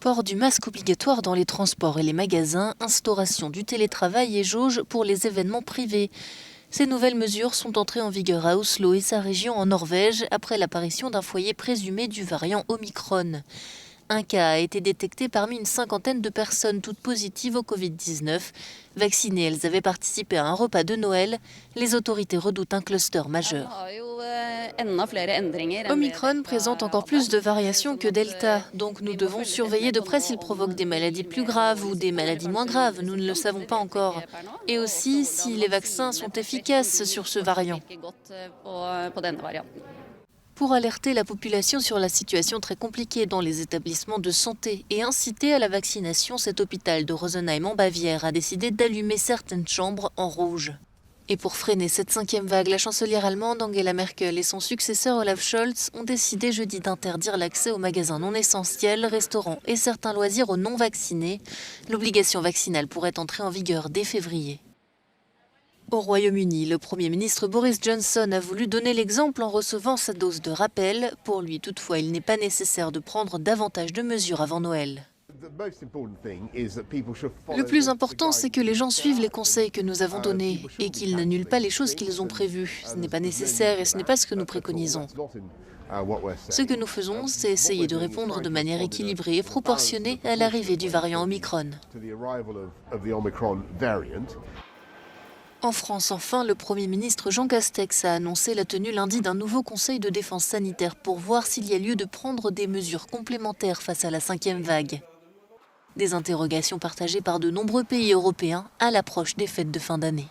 Port du masque obligatoire dans les transports et les magasins, instauration du télétravail et jauge pour les événements privés. Ces nouvelles mesures sont entrées en vigueur à Oslo et sa région en Norvège après l'apparition d'un foyer présumé du variant Omicron. Un cas a été détecté parmi une cinquantaine de personnes toutes positives au Covid-19. Vaccinées, elles avaient participé à un repas de Noël. Les autorités redoutent un cluster majeur. Omicron présente encore plus de variations que Delta, donc nous devons surveiller de près s'il provoque des maladies plus graves ou des maladies moins graves, nous ne le savons pas encore. Et aussi si les vaccins sont efficaces sur ce variant. Pour alerter la population sur la situation très compliquée dans les établissements de santé et inciter à la vaccination, cet hôpital de Rosenheim en Bavière a décidé d'allumer certaines chambres en rouge. Et pour freiner cette cinquième vague, la chancelière allemande Angela Merkel et son successeur Olaf Scholz ont décidé jeudi d'interdire l'accès aux magasins non essentiels, restaurants et certains loisirs aux non-vaccinés. L'obligation vaccinale pourrait entrer en vigueur dès février. Au Royaume-Uni, le Premier ministre Boris Johnson a voulu donner l'exemple en recevant sa dose de rappel. Pour lui, toutefois, il n'est pas nécessaire de prendre davantage de mesures avant Noël. Le plus important, c'est que les gens suivent les conseils que nous avons donnés et qu'ils n'annulent pas les choses qu'ils ont prévues. Ce n'est pas nécessaire et ce n'est pas ce que nous préconisons. Ce que nous faisons, c'est essayer de répondre de manière équilibrée et proportionnée à l'arrivée du variant Omicron. En France, enfin, le Premier ministre Jean Castex a annoncé la tenue lundi d'un nouveau conseil de défense sanitaire pour voir s'il y a lieu de prendre des mesures complémentaires face à la cinquième vague. Des interrogations partagées par de nombreux pays européens à l'approche des fêtes de fin d'année.